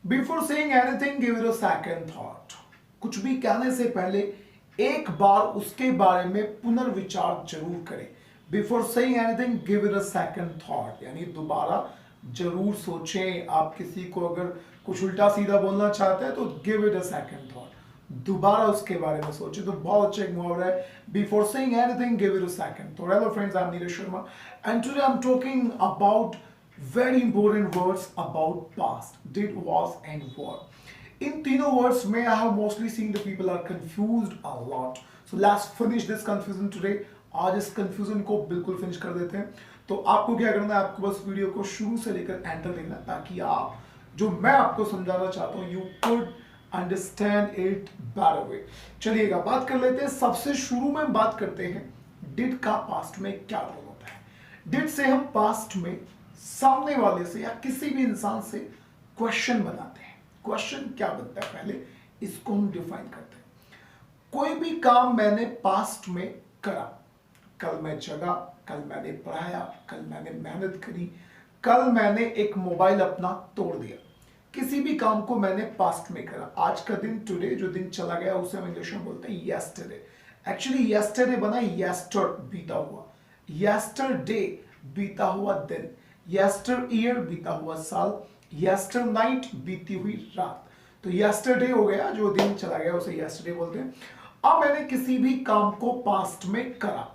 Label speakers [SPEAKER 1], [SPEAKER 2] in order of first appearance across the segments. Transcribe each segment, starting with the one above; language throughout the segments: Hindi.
[SPEAKER 1] Before saying anything give it a second thought. कुछ भी कहने से पहले एक बार उसके बारे में पुनर्विचार जरूर करें। Before saying anything give it a second thought, यानी दोबारा जरूर सोचें। आप किसी को अगर कुछ उल्टा सीधा बोलना चाहते हैं तो give it a second thought, दोबारा उसके बारे में सोचें। तो बहुत अच्छा एक मुहावरा है, before saying anything give it a second thought. Hello friends, I am Neeraj Sharma and today I am talking about very important words about past, did, was and were. In तीनों words में I have mostly seen the people are confused a lot. So let's finish this confusion today. आज इस confusion को बिल्कुल finish कर देते हैं। तो आपको क्या करना है, आपको बस वीडियो को शुरू से लेकर एंड तक देखना, ताकि आप जो मैं आपको समझाना चाहता हूँ you could understand it better way. चलिएगा बात कर लेते हैं। सबसे शुरू में बात करते हैं did का past में क्या रोल होता है। did से हम past में सामने वाले से या किसी भी इंसान से क्वेश्चन बनाते हैं। क्वेश्चन क्या बनता है, पहले इसको हम डिफाइन करते हैं। कोई भी काम मैंने पास्ट में करा, कल मैं जगा, कल मैंने पढ़ाया, कल मैंने मेहनत करी, कल मैंने एक मोबाइल अपना तोड़ दिया। किसी भी काम को मैंने पास्ट में करा। आज का दिन, टुडे, जो दिन चला गया उसे हम इंग्लिश में बोलते हैं यस्टरडे। एक्चुअली यस्टरडे बना यस्टर, बीता हुआ, यस्टरडे बीता हुआ दिन, यस्टर ईयर बीता हुआ साल, यस्टर नाइट बीती हुई रात। तो यस्टरडे हो गया, जो दिन चला गया उसे यस्टरडे बोलते हैं। अब मैंने किसी भी काम को पास्ट में करा,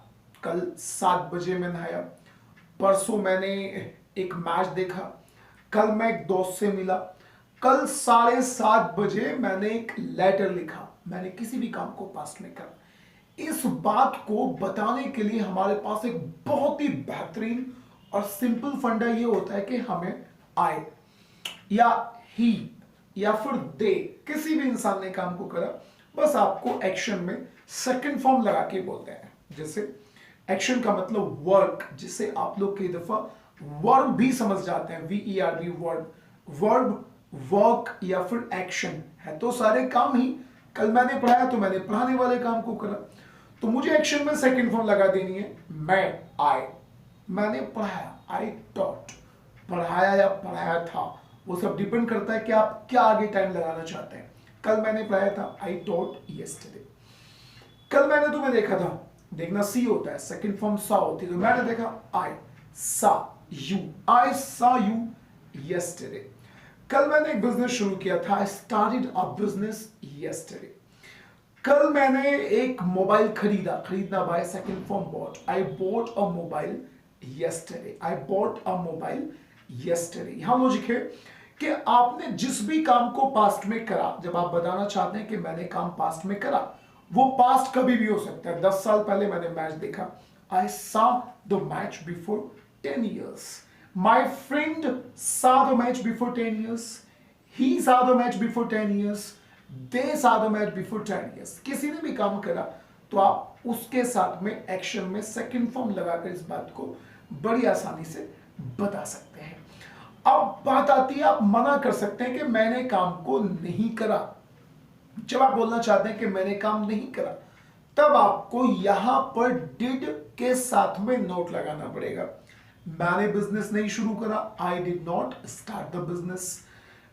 [SPEAKER 1] कल 7 बजे मैं नहाया, परसों मैंने एक मैच देखा, कल मैं एक दोस्त से मिला, कल 7:30 बजे मैंने एक लेटर लिखा। मैंने किसी भी काम को पास्ट में करा। इस बात को बताने के लिए हमारे पास एक बहुत ही बेहतरीन और सिंपल फंडा ये होता है कि हमें आई या ही या फिर दे, किसी भी इंसान ने काम को करा, बस आपको एक्शन में सेकंड फॉर्म लगा के बोलते हैं। जैसे एक्शन का मतलब वर्क, जिसे आप लोग कई दफा वर्ब भी समझ जाते हैं, VERB वर्ब। वर्ब, वर्क या फिर एक्शन है तो सारे काम ही। कल मैंने पढ़ाया तो मैंने पढ़ाने वाले काम को करा, तो मुझे एक्शन में सेकंड फॉर्म लगा देनी है, मैं, आई। मैंने पढ़ाया, आई टॉट। पढ़ाया या पढ़ाया था, वो सब डिपेंड करता है कि आप क्या आगे टाइम लगाना चाहते हैं। कल मैंने पढ़ाया था, आई टॉट यस्टरडे। कल मैंने तुम्हें देखा था, देखना सी होता है, सेकंड फॉर्म सा होती है, तो मैंने देखा, आई saw you, I saw you yesterday. कल मैंने एक बिजनेस शुरू किया था, I started a business yesterday. कल मैंने एक मोबाइल खरीदा, खरीदना buy second form bought, I bought a mobile yesterday, I bought a mobile yesterday। यहां लॉजिक है कि आपने जिस भी काम को पास्ट में करा, जब आप बताना चाहते हैं कि मैंने काम पास्ट में करा, वो पास्ट कभी भी हो सकता है। 10 साल पहले मैंने मैच देखा, I saw the match before 10 years। My friend saw the match before 10 years। He saw the match before 10 years। They saw the match before 10 years। किसी ने भी काम करा तो आप उसके साथ में एक्शन में सेकंड फॉर्म लगाकर इस बात को बड़ी आसानी से बता सकते हैं। अब बात आती है, आप मना कर सकते हैं कि मैंने काम को नहीं करा। जब आप बोलना चाहते हैं कि मैंने काम नहीं करा, तब आपको यहां पर डिड के साथ में नोट लगाना पड़ेगा। मैंने बिजनेस नहीं शुरू करा, I did not start the business.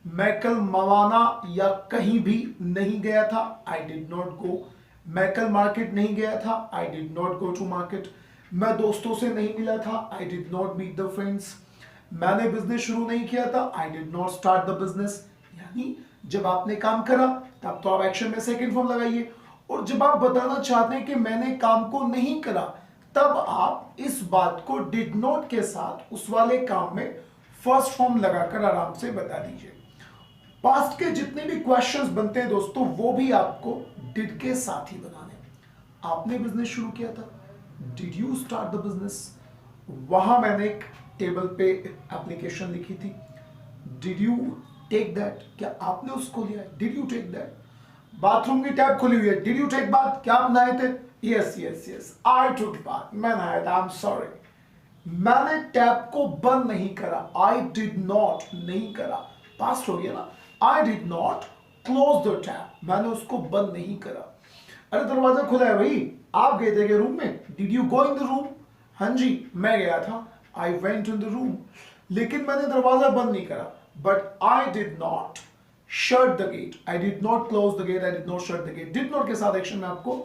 [SPEAKER 1] मैं कल मवाना या कहीं भी नहीं गया था, आई डिड नॉट गो। मैं कल मार्केट नहीं गया था, I did not go to market. मैं दोस्तों से नहीं मिला था, I did not meet the friends. मैंने बिजनेस शुरू नहीं किया था, I did not start the business. यानी जब आपने काम करा तब तो आप एक्शन में सेकंड फॉर्म लगाइए, और जब आप बताना चाहते हैं कि मैंने काम को नहीं करा, तब आप इस बात को डिड नॉट के साथ उस वाले काम में फर्स्ट फॉर्म लगाकर आराम से बता दीजिए। पास्ट के जितने भी क्वेश्चंस बनते हैं दोस्तों, वो भी आपको डिड के साथ ही बनाने। आपने बिजनेस शुरू किया था, did you start the business. वहां मैंने एक टेबल पे एप्लीकेशन लिखी थी, डिड यू टेक दैट, क्या आपने उसको लिया, did you take that. Bathroom की टैप खुली हुई है, डिड यू टेक बाथ, क्या आप नहाए थे, yes yes yes I took bath, मैं नहाया था, आई एम सॉरी। मैंने टैप को बंद नहीं करा, आई डिड नॉट, नहीं करा, पास्ट हो गया ना। आई did not close the tap, मैंने उसको बंद नहीं करा। अरे दरवाजा खुला है भाई, आप गए थे रूम में, did you go in the room, हाँ जी मैं गया था, I went in the room, लेकिन मैंने दरवाजा बंद नहीं करा। But I did not shut the gate, I did not close the gate, I did not shut the gate. Did not के साथ एक्शन में आपको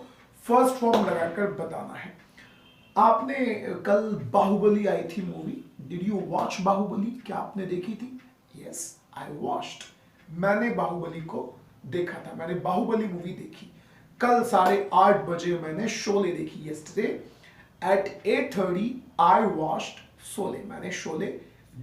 [SPEAKER 1] फर्स्ट फॉर्म लगाकर बताना है। आपने कल बाहुबली आई थी movie, did you watch Bahubali? क्या आपने देखी थी? Yes, I watched. मैंने बाहुबली को देखा था, मैंने बाहुबली मूवी देखी। कल 8:30 बजे मैंने शोले देखी। Yesterday at 8:30 I watched Sholay, मैंने शोले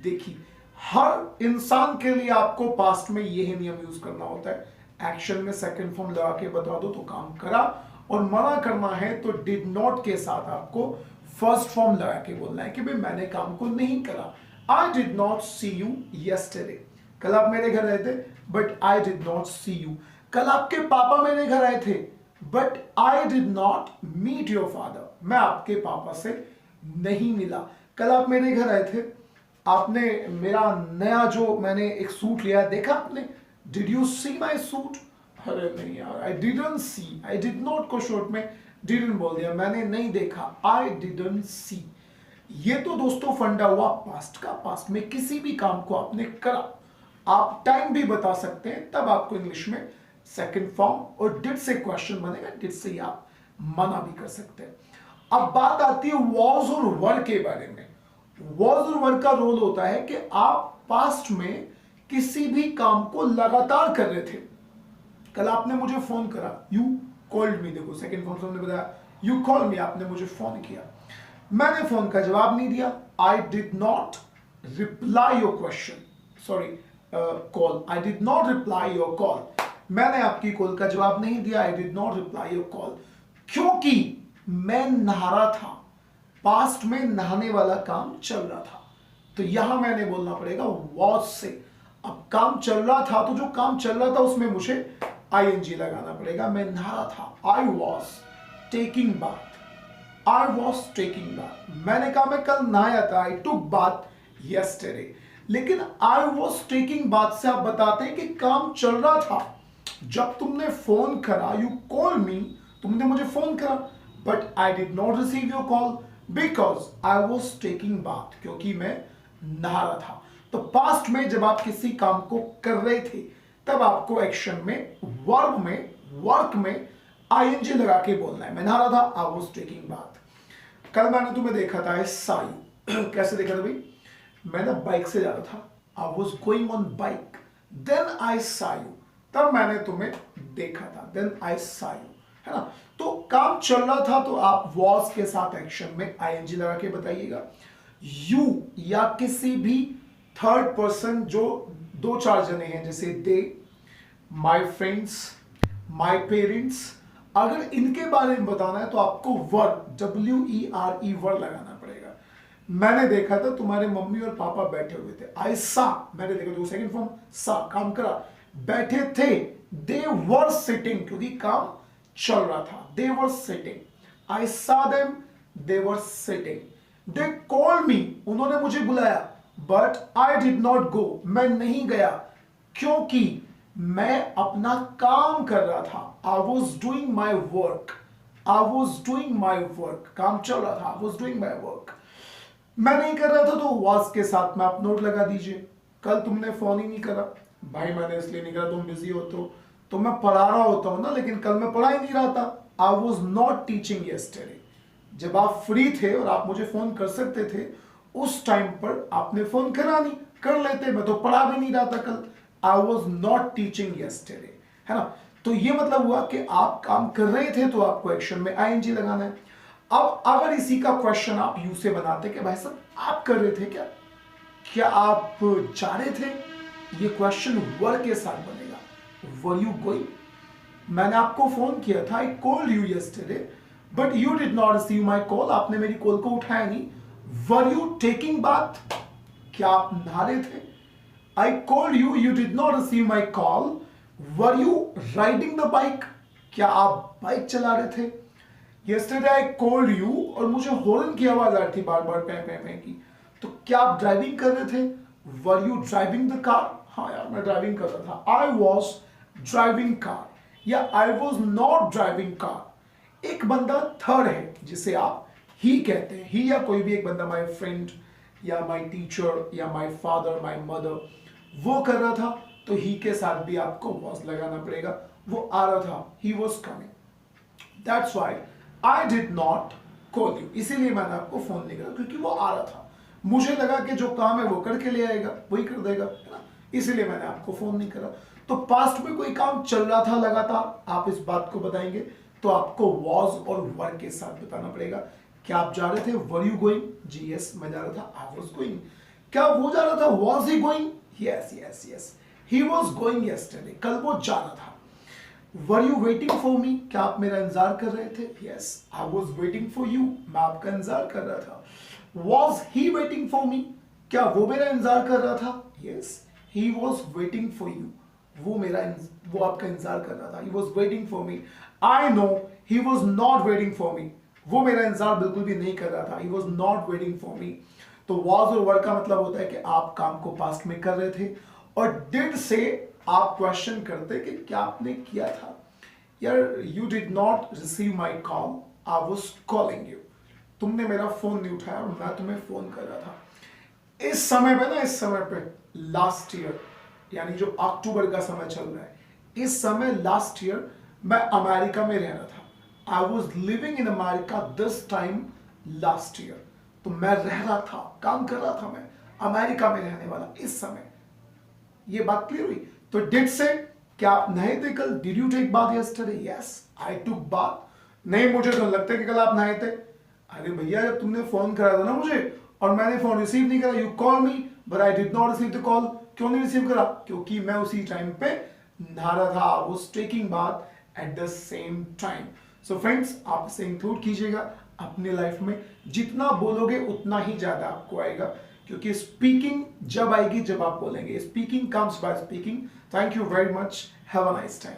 [SPEAKER 1] देखी। हर इंसान के लिए आपको पास्ट में यही नियम यूज करना होता है। एक्शन में सेकंड फॉर्म लगा के बता दो तो काम करा, और मना करना है तो डिड नॉट के साथ आपको फर्स्ट फॉर्म लगा के बोलना है कि भाई मैंने काम को नहीं करा। I did not see you yesterday, कल आप मेरे घर आए थे but I did not see you. कल आपके पापा मेरे घर आए थे but I did not meet your father, मैं आपके पापा से नहीं मिला। कल आप मेरे घर आए थे, आपने मेरा नया जो मैंने एक सूट लिया देखा आपने? Did you see my suit? अरे नहीं यार, I didn't see, I did not को शॉर्ट में डिडंट बोल दिया, मैंने नहीं देखा, आई डिडंट सी। ये तो दोस्तों फंडा हुआ पास्ट का। पास्ट में किसी भी काम को आपने करा, आप टाइम भी बता सकते हैं, तब आपको इंग्लिश में सेकंड फॉर्म और डिड से क्वेश्चन बनेगा, डिड से ही आप मना भी कर सकते हैं। अब बात आती है वॉज और वर के बारे में। वॉज और वर का रोल होता है कि आप पास्ट में किसी भी काम को लगातार कर रहे थे। कल आपने मुझे फोन करा, यू कॉल्ड मी, देखो सेकंड फॉर्म से हमने बताया, यू कॉल मी, आपने मुझे फोन किया, मैंने फोन का जवाब नहीं दिया, आई did not reply your question, sorry call, I did not reply your call, मैंने आपकी कॉल का जवाब नहीं दिया, आई did not reply your call, क्योंकि मैं नहा रहा था। पास्ट में नहाने वाला काम चल रहा था, तो यहां मैंने बोलना पड़ेगा वॉज से। अब काम चल रहा था तो जो काम चल रहा था उसमें मुझे आईएनजी लगाना पड़ेगा। मैं नहा रहा था, I was taking bath, I was taking bath. मैंने कहा मैं कल नहाया था, आई टुक बाथ यस्टरडे, लेकिन आई वॉज टेकिंग बाथ से आप बताते हैं कि काम चल रहा था। जब तुमने फोन करा, यू कॉल मी, तुमने मुझे फोन करा, but I did not receive your call because I was taking bath, क्योंकि मैं नहा रहा था। तो पास्ट में जब आप किसी काम को कर रहे थे तब आपको एक्शन में, वर्ब में, वर्क में आईएनजी लगा के बोलना है। मैं नहा रहा था, आई वॉज टेकिंग बाथ। कल मैंने तुम्हें देखा था, साई कैसे देखा था भाई? मैं ना बाइक से जा रहा था, I was going on bike, then I saw you, तब मैंने तुम्हें देखा था, देन आई सा यू, है ना। तो काम चल रहा था तो आप वॉज के साथ एक्शन में आईएनजी लगा के बताइएगा। यू या किसी भी थर्ड पर्सन जो 2-4 जने हैं, जैसे दे, माई फ्रेंड्स, माई पेरेंट्स, अगर इनके बारे में बताना है तो आपको वर्ब, WERE वर्ब लगाना पड़ेगा। मैंने देखा था तुम्हारे मम्मी और पापा बैठे हुए थे, आई सा, मैंने देखा तो सेकंड फॉर्म सा, काम करा, बैठे थे, दे वर सिटिंग, क्योंकि काम चल रहा था, दे वर सिटिंग, आई सा them, they were sitting, they call मी, उन्होंने मुझे बुलाया, बट आई डिड नॉट गो, मैं नहीं गया क्योंकि मैं अपना काम कर रहा था, I was doing my work, I was doing my work, काम चल रहा था, I was doing my work. मैं नहीं कर रहा था तो वॉज के साथ में आप नोट लगा दीजिए। कल तुमने फोन ही नहीं करा, भाई मैंने इसलिए नहीं करा, तुम बिजी होते हो, तो मैं पढ़ा रहा होता हूं ना, लेकिन कल मैं पढ़ा ही नहीं रहा था, I was not teaching yesterday. जब आप फ्री थे और आप मुझे फोन कर सकते थे, उस टाइम पर आपने फोन करा नहीं, कर लेते, मैं तो पढ़ा भी नहीं रहा था कल, I was not teaching yesterday, है ना। तो ये मतलब हुआ कि आप काम कर रहे थे तो आपको एक्शन में आईएनजी लगाना है। अब अगर इसी का क्वेश्चन आप यू से बनाते कि भाई साहब आप कर रहे थे क्या, क्या आप जा रहे थे, ये क्वेश्चन वर के साथ बनेगा, वर यू गोइंग। मैंने आपको फोन किया था, I called you yesterday but you did not receive my call, आपने मेरी कॉल को उठाया नहीं। वर यू टेकिंग बाथ, क्या आप नहा रहे थे? I called you, you did not receive my call. Were you riding the bike, क्या आप बाइक चला रहे थे? यस्टरडे आई कॉल्ड यू, और मुझे हॉर्न की आवाज आ रही थी बार बार, पे की, तो क्या आप ड्राइविंग कर रहे थे? Were you driving the car, हाँ यार मैं ड्राइविंग कर रहा था, आई वॉज ड्राइविंग कार, या I was not driving car. एक बंदा थर्ड है जिसे आप ही कहते हैं, ही या कोई भी एक बंदा, माई फ्रेंड या माई टीचर या माई फादर, माई मदर, वो कर रहा था तो ही के साथ भी आपको was लगाना पड़ेगा, वो आ रहा था, he was coming. That's why I did not call you. इसीलिए मैंने आपको फोन नहीं करा, क्योंकि वो आ रहा था, मुझे लगा कि जो काम है वो करके ले आएगा, वही कर देगा, है ना, इसीलिए मैंने आपको फोन नहीं करा. तो पास्ट में कोई काम चल रहा था लगातार, आप इस बात को बताएंगे तो आपको was और were के साथ बताना पड़ेगा. क्या आप जा रहे थे? Were you going? जी यस, मैं जा रहा था. I was going. क्या वो जा रहा था? Was he going? Yes, yes, yes. He was going yesterday. कल वो जा रहा था. Were you waiting for me? क्या आप मेरा इंतजार कर रहे थे? Yes, I was waiting for you. मैं आपका इंतजार कर रहा था. Was he waiting for me? क्या वो मेरा इंतजार कर रहा था? Yes, he was waiting for you. वो आपका इंतजार कर रहा था. He was waiting for me. I know he was not waiting for me. वो मेरा इंतजार बिल्कुल भी नहीं कर रहा था. He was not waiting for me. तो was और were का मतलब होता है कि आप काम को पास्ट में कर रहे थे, और did से आप क्वेश्चन करते कि क्या आपने किया था. यार, you did not receive my call. I was calling you. तुमने मेरा फोन नहीं उठाया और मैं तुम्हें फोन कर रहा था. इस समय पे लास्ट ईयर, यानी जो अक्टूबर का समय चल रहा है, इस समय लास्ट ईयर मैं अमेरिका में रह रहा था. I was living in America this time last year. तो मैं रह रहा था, काम कर रहा था, मैं अमेरिका में रहने वाला इस समय. ये बात क्लियर हुई. तो डिड से क्या आप नहाए थे कल? Did you take bath yesterday? Yes, I took bath. नहीं, मुझे तो लगता है कि कल आप नहाए थे. अरे भैया, जब तुमने फोन करा था ना मुझे और मैंने फोन रिसीव नहीं करा, you call me but I did not receive the call. क्यों नहीं रिसीव करा? क्योंकि मैं उसी टाइम पे नहा रहा था. I was taking bath at the same time. So friends, आप इसे इंक्लूड कीजिएगा अपने लाइफ में. जितना बोलोगे उतना ही ज्यादा आपको आएगा, क्योंकि स्पीकिंग जब आएगी जब आप बोलेंगे. Speaking comes by speaking. Thank you very much. Have a nice time.